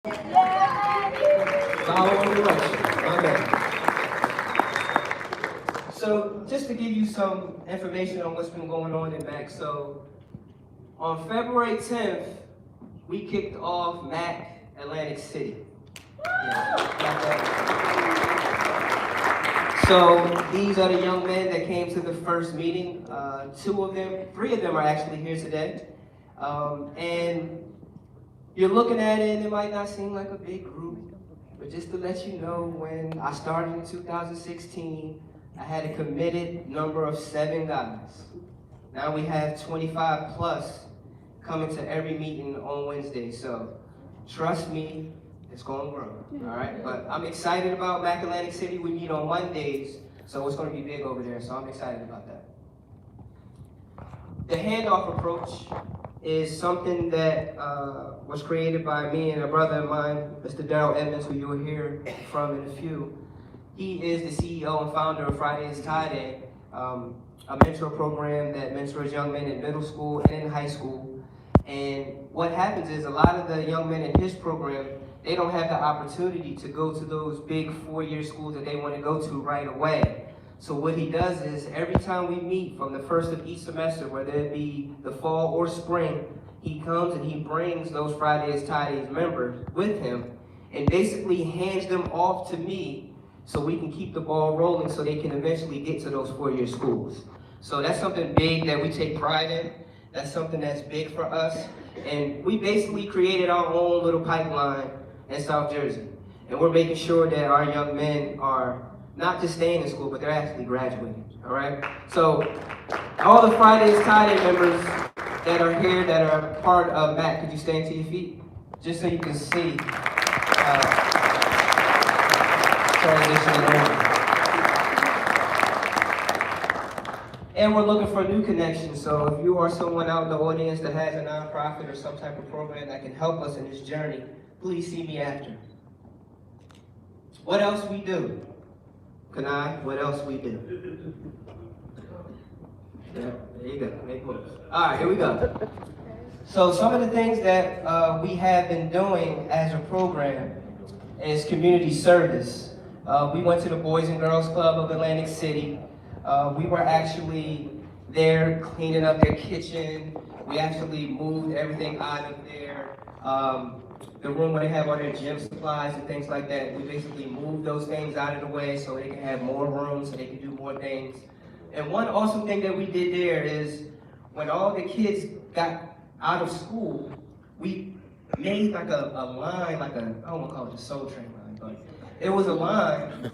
Following direction. Okay. So just to give you some information on what's been going on in MAC. So on February 10th, we kicked off MAC Atlantic City. Yeah, got that. So these are the young men that came to the first meeting. Three of them are actually here today. And you're looking at it and it might not seem like a big group, but just to let you know, when I started in 2016, I had a committed number of 7 guys. Now we have 25 plus coming to every meeting on Wednesday. So trust me, it's going to grow, all right? But I'm excited about MAC Atlantic City. We meet on Mondays, so it's going to be big over there, so I'm excited about that. The handoff approach is something that was created by me and a brother of mine, Mr. Darrell Edmonds, who you'll hear from in a few. He is the CEO and founder of Friday is Tie Day, a mentor program that mentors young men in middle school and in high school. And what happens is a lot of the young men in his program, they don't have the opportunity to go to those big 4-year schools that they want to go to right away. So what he does is every time we meet from the first of each semester, whether it be the fall or spring, he comes and he brings those Fridays Tie Days members with him and basically hands them off to me so we can keep the ball rolling so they can eventually get to those 4-year schools. So that's something big that we take pride in. That's something that's big for us. And we basically created our own little pipeline in South Jersey. And we're making sure that our young men are not just staying in school, but they're actually graduating, all right? So all the Fridays Tie Day members that are here that are part of MAC, could you stand to your feet? Just so you can see transitioning over. And we're looking for new connections, so if you are someone out in the audience that has a nonprofit or some type of program that can help us in this journey, please see me after. What else we do? What else we do? Yeah, there you go, make moves. All right, here we go. So some of the things that we have been doing as a program is community service. We went to the Boys and Girls Club of Atlantic City. We were actually there cleaning up their kitchen. We actually moved everything out of there. The room where they have all their gym supplies and things like that, we basically moved those things out of the way so they can have more room, so they can do more things. And one awesome thing that we did there is when all the kids got out of school, we made like a line, like a, I don't want to call it a Soul Train line, but it was a line,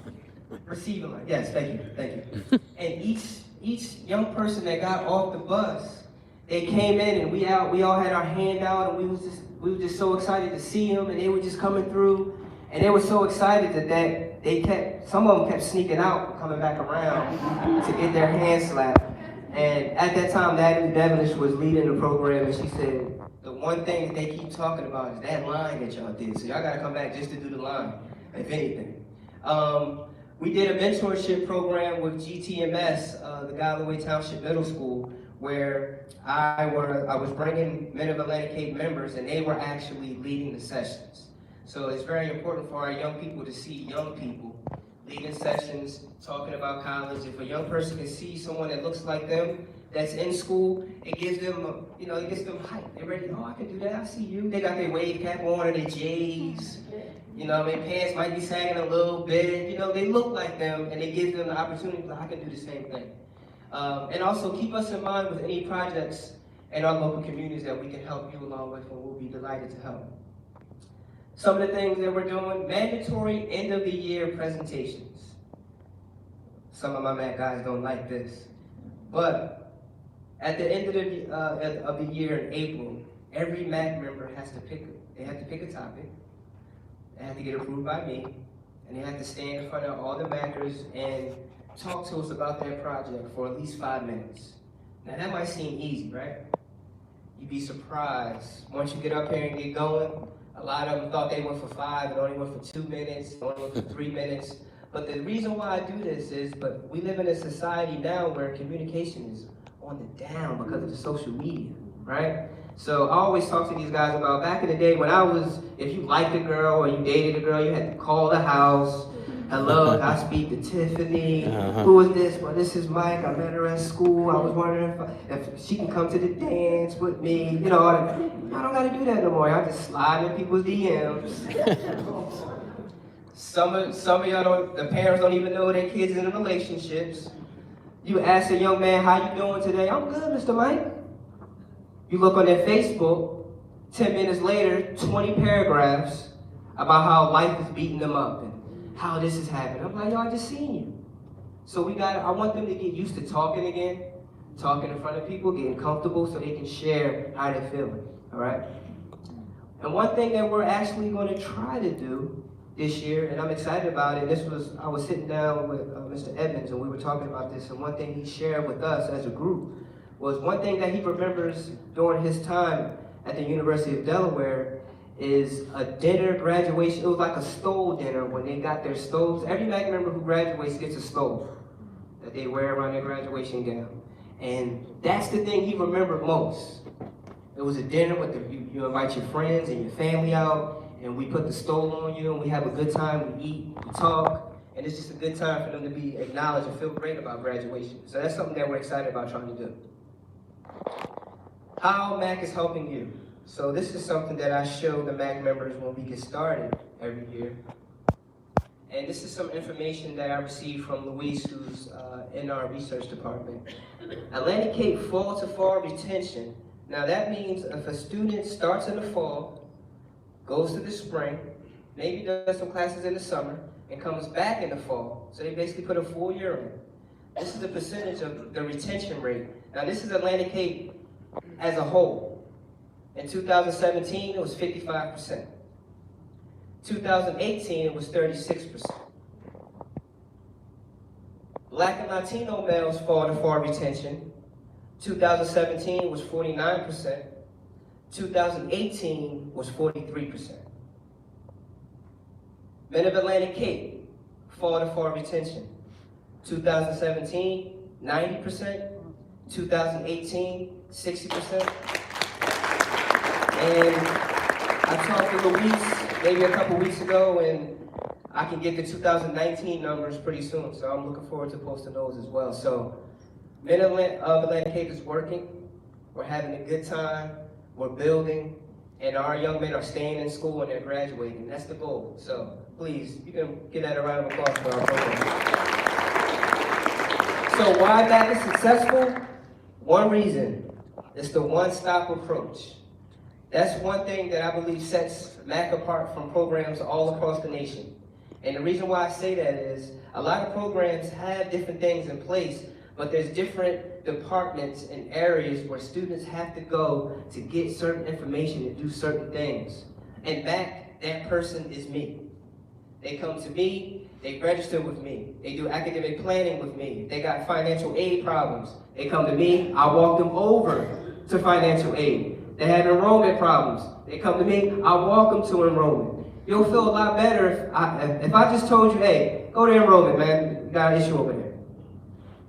receiving line, yes, thank you. And each young person that got off the bus, they came in and we all had our hand out and we were just so excited to see them, and they were just coming through, and they were so excited that some of them kept sneaking out, coming back around to get their hands slapped. And at that time, Natalie Devonish was leading the program, and she said, the one thing that they keep talking about is that line that y'all did, so y'all gotta come back just to do the line, if anything. We did a mentorship program with GTMS, the Galloway Township Middle School, where I was bringing Men of Atlantic Cape members, and they were actually leading the sessions. So it's very important for our young people to see young people leading sessions, talking about college. If a young person can see someone that looks like them, that's in school, it gives them, it gets them hype. They're ready, I can do that, I see you. They got their wave cap on or their J's. Their pants might be sagging a little bit. They look like them, and it gives them the opportunity, like, I can do the same thing. And also keep us in mind with any projects in our local communities that we can help you along with, and we'll be delighted to help. Some of the things that we're doing, mandatory end of the year presentations. Some of my MAC guys don't like this. But at the end of the year in April, every MAC member has to pick a topic. They have to get approved by me, and they have to stand in front of all the MACers and talk to us about their project for at least 5 minutes. Now that might seem easy, right? You'd be surprised. Once you get up here and get going, a lot of them thought they went for 5, it only went for 2 minutes, it only went for 3 minutes. But the reason why I do this is, but we live in a society now where communication is on the down because of the social media, right? So I always talk to these guys about back in the day when if you liked a girl or you dated a girl, you had to call the house. Hello, I speak to Tiffany. Who is this? Well, this is Mike. I met her at school. I was wondering if she can come to the dance with me. You know, I don't got to do that no more. I just slide in people's DMs. Some of y'all don't, the parents don't even know their kids in relationships. You ask a young man, how you doing today? I'm good, Mr. Mike. You look on their Facebook, 10 minutes later, 20 paragraphs about how life is beating them up and how this is happening. I'm like, yo, I just seen you. So I want them to get used to talking again, talking in front of people, getting comfortable so they can share how they're feeling, all right? And one thing that we're actually going to try to do this year, and I'm excited about it, I was sitting down with Mr. Evans and we were talking about this, and one thing he shared with us as a group was one thing that he remembers during his time at the University of Delaware is a dinner graduation. It was like a stove dinner when they got their stoves. Every MAC member who graduates gets a stove that they wear around their graduation gown. And that's the thing he remembered most. It was a dinner with you invite your friends and your family out, and we put the stove on you and we have a good time, we eat, we talk, and it's just a good time for them to be acknowledged and feel great about graduation. So that's something that we're excited about trying to do. How MAC is helping you. So this is something that I show the MAC members when we get started every year. And this is some information that I received from Luis, who's in our research department. Atlantic Cape fall to fall retention. Now that means if a student starts in the fall, goes to the spring, maybe does some classes in the summer, and comes back in the fall. So they basically put a full year in. This is the percentage of the retention rate. Now this is Atlantic Cape as a whole. In 2017, it was 55%. 2018, it was 36%. Black and Latino males fall to fall retention. 2017 was 49%. 2018 was 43%. Men of Atlantic Cape fall to fall retention. 2017, 90%. 2018, 60%. And I talked to Luis maybe a couple weeks ago, and I can get the 2019 numbers pretty soon, so I'm looking forward to posting those as well. So, Men of Atlantic Cape is working, we're having a good time, we're building, and our young men are staying in school and they're graduating. That's the goal. So, please, you can give that a round of applause for our program. So, why MAC is successful? One reason, it's the one-stop approach. That's one thing that I believe sets MAC apart from programs all across the nation. And the reason why I say that is a lot of programs have different things in place, but there's different departments and areas where students have to go to get certain information and do certain things. And MAC, that person is me. They come to me, they register with me, they do academic planning with me, they got financial aid problems, they come to me, I walk them over to financial aid. They have enrollment problems. They come to me, I walk them to enrollment. You'll feel a lot better if I just told you, hey, go to enrollment, man, you got an issue over there.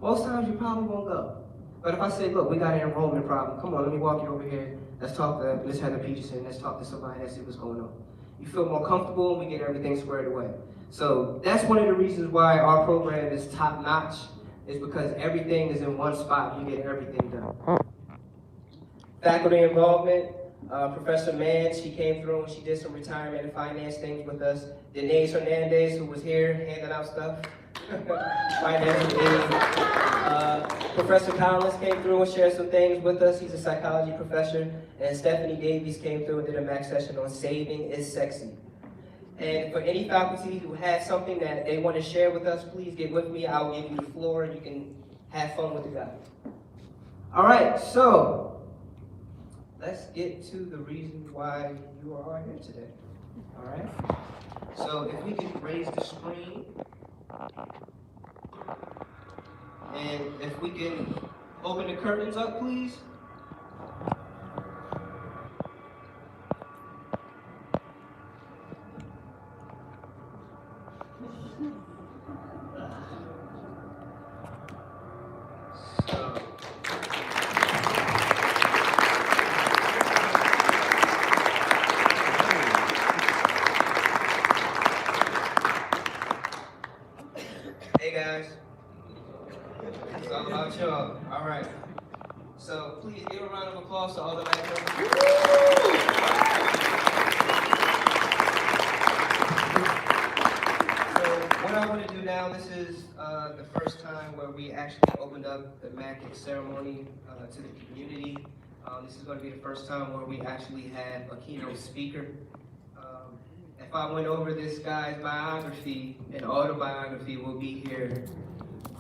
Most times you probably won't go. But if I say, look, we got an enrollment problem, come on, let me walk you over here. Let's talk to Ms. Heather Peterson, let's talk to somebody, let's see what's going on. You feel more comfortable and we get everything squared away. So that's one of the reasons why our program is top notch, is because everything is in one spot, you get everything done. Faculty involvement, Professor Mann, she came through and she did some retirement and finance things with us. Denise Hernandez, who was here handing out stuff, financial aid. Professor Collins came through and shared some things with us. He's a psychology professor. And Stephanie Davies came through and did a MAC session on saving is sexy. And for any faculty who has something that they want to share with us, please get with me. I'll give you the floor and you can have fun with the guy. All right, so let's get to the reason why you are all here today. All right? So if we can raise the screen, and if we can open the curtains up, please. at y'all. All right. So please give a round of applause to all the Latinos. So what I want to do now, this is the first time where we actually opened up the MACIC ceremony to the community. This is going to be the first time where we actually have a keynote speaker. If I went over this guy's biography and autobiography, we'll be here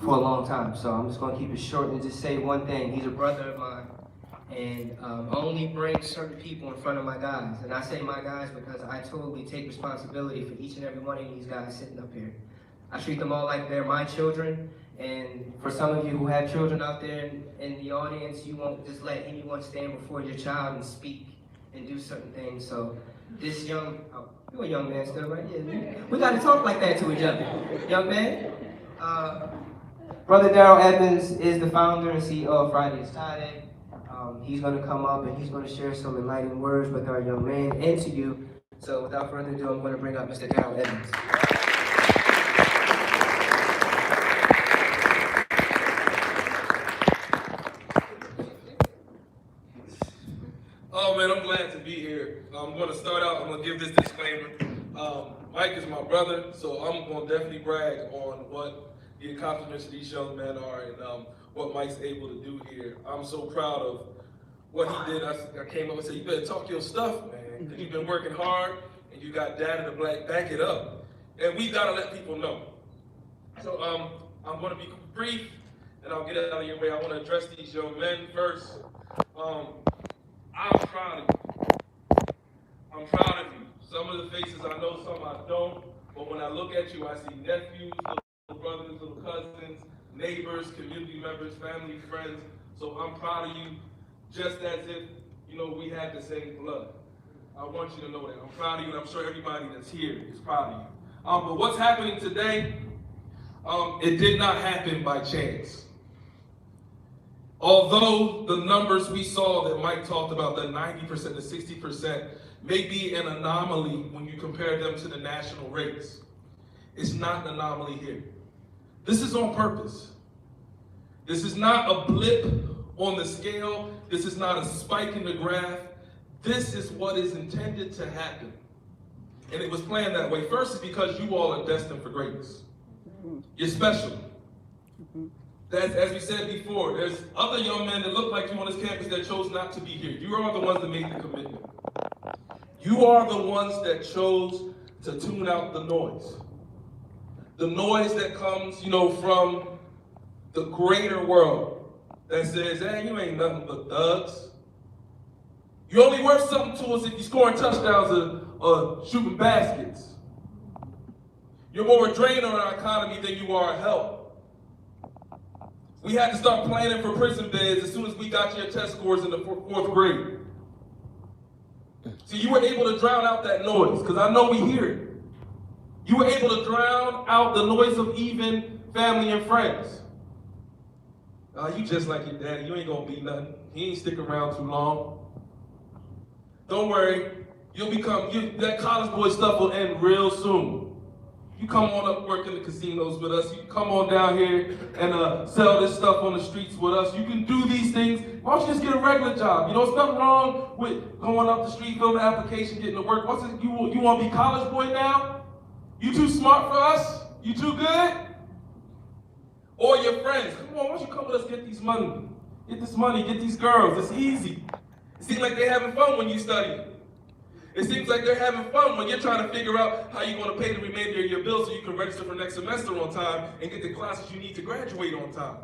for a long time. So I'm just going to keep it short and just say one thing. He's a brother of mine, and I only bring certain people in front of my guys. And I say my guys because I totally take responsibility for each and every one of these guys sitting up here. I treat them all like they're my children. And for some of you who have children out there in the audience, you won't just let anyone stand before your child and speak and do certain things. So this young, you're a young man still, right? Yeah, we got to talk like that to each other. Young man. Brother Darrell Evans is the founder and CEO of Friday is Friday. He's going to come up and he's going to share some enlightening words with our young man and to you. So without further ado, I'm going to bring up Mr. Darrell Evans. Oh man, I'm glad to be here. I'm going to start out, I'm going to give this disclaimer. Mike is my brother, so I'm going to definitely brag on what the accomplishments of these young men are and what Mike's able to do here. I'm so proud of what he did. I came up and said, you better talk your stuff, man, because you've been working hard and you got dad in the black, back it up. And we got to let people know. So I'm going to be brief and I'll get out of your way. I want to address these young men first. I'm proud of you. I'm proud of you. Some of the faces I know, some I don't. But when I look at you, I see nephews, little brothers, little cousins, neighbors, community members, family, friends. So I'm proud of you, just as if, you know, we had the same blood. I want you to know that. I'm proud of you, and I'm sure everybody that's here is proud of you. But what's happening today, it did not happen by chance. Although the numbers we saw that Mike talked about, the 90% to 60%, may be an anomaly when you compare them to the national rates. It's not an anomaly here. This is on purpose. This is not a blip on the scale. This is not a spike in the graph. This is what is intended to happen. And it was planned that way. First is because you all are destined for greatness. You're special. As we said before, there's other young men that look like you on this campus that chose not to be here. You are the ones that made the commitment. You are the ones that chose to tune out the noise. The noise that comes, you know, from the greater world that says, hey, you ain't nothing but thugs. You're only worth something to us if you're scoring touchdowns or shooting baskets. You're more a drain on our economy than you are a help. We had to start planning for prison beds as soon as we got your test scores in the fourth grade. So you were able to drown out that noise, because I know we hear it. You were able to drown out the noise of even family and friends. You just like your daddy, you ain't gonna be nothing. He ain't stick around too long. Don't worry, that college boy stuff will end real soon. You come on up work in the casinos with us. You can come on down here and sell this stuff on the streets with us. You can do these things. Why don't you just get a regular job? You know, there's nothing wrong with going up the street, filling an application, getting to work. You want to be college boy now? You too smart for us? You too good? Or your friends, come on, why don't you come with us, get this money, get these girls. It's easy. It seems like they're having fun when you study. It seems like they're having fun when you're trying to figure out how you're going to pay the remainder of your bills so you can register for next semester on time and get the classes you need to graduate on time.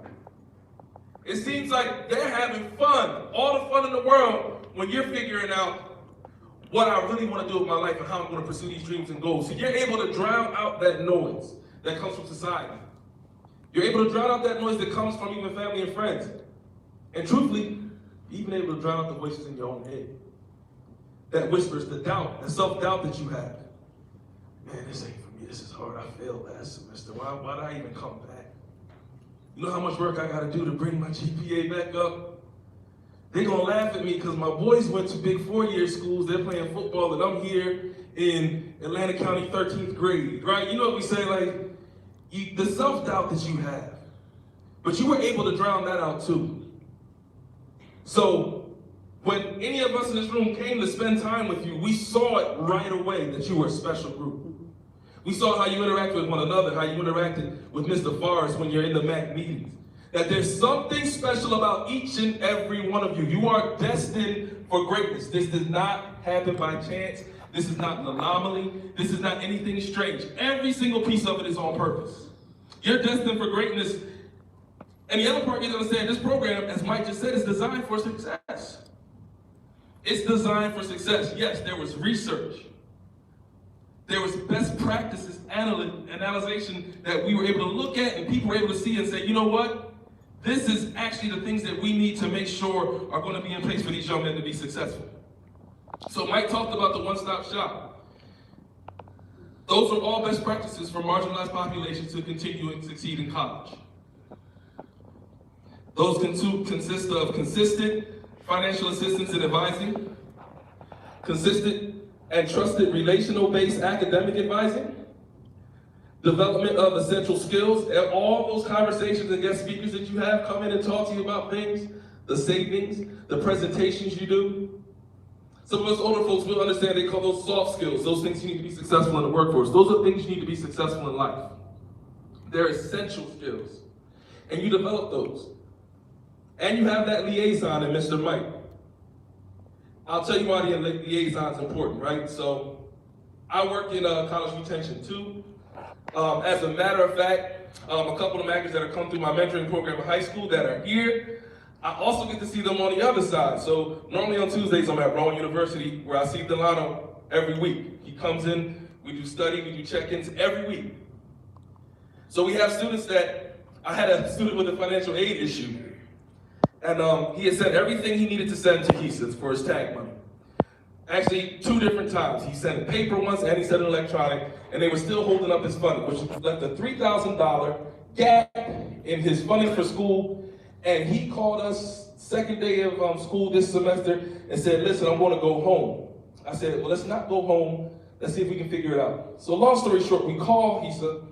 It seems like they're having fun, all the fun in the world, when you're figuring out what I really want to do with my life and how I'm going to pursue these dreams and goals. So you're able to drown out that noise that comes from society. You're able to drown out that noise that comes from even family and friends. And truthfully, you're even able to drown out the voices in your own head. That whispers the doubt, the self-doubt that you have. Man, this ain't for me, this is hard. I failed last semester. Why did I even come back? You know how much work I gotta do to bring my GPA back up? They're gonna laugh at me because my boys went to big 4-year schools, they're playing football, and I'm here in Atlanta County 13th grade, right? You know what we say, like, the self-doubt that you have. But you were able to drown that out too. So when any of us in this room came to spend time with you, we saw it right away that you were a special group. We saw how you interacted with one another, how you interacted with Mr. Forrest when you're in the MAC meetings. That there's something special about each and every one of you. You are destined for greatness. This does not happen by chance. This is not an anomaly. This is not anything strange. Every single piece of it is on purpose. You're destined for greatness. And the other part you understand, this program, as Mike just said, is designed for success. It's designed for success. Yes, there was research. There was best practices analyzation that we were able to look at and people were able to see and say, you know what? This is actually the things that we need to make sure are going to be in place for these young men to be successful. So Mike talked about the one-stop shop. Those are all best practices for marginalized populations to continue and succeed in college. Those consist of consistent financial assistance and advising, consistent and trusted relational-based academic advising, development of essential skills, and all those conversations and guest speakers that you have come in and talk to you about things, the savings, the presentations you do. Some of us older folks will understand they call those soft skills, those things you need to be successful in the workforce. Those are things you need to be successful in life. They're essential skills, and you develop those. And you have that liaison in Mr. Mike. I'll tell you why the liaison is important, right? So I work in college retention too. As a matter of fact, a couple of managers that have come through my mentoring program in high school that are here, I also get to see them on the other side. So normally on Tuesdays, I'm at Rowan University where I see Delano every week. He comes in, we do study, we do check-ins every week. So we have students that, I had a student with a financial aid issue. And he had sent everything he needed to send to HESA for his tag money. Actually, 2 different times. He sent paper once and he sent it electronic, and they were still holding up his funding, which left a $3,000 gap in his funding for school. And he called us second day of school this semester and said, listen, I'm going to go home. I said, well, let's not go home. Let's see if we can figure it out. So long story short, we called HESA,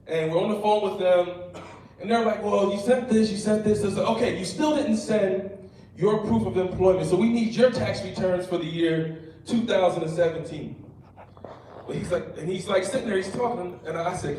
and we're on the phone with them. And they're like, well, you sent this, you sent this. I said, okay, you still didn't send your proof of employment, so we need your tax returns for the year 2017. Well, he's like sitting there, he's talking, and I said,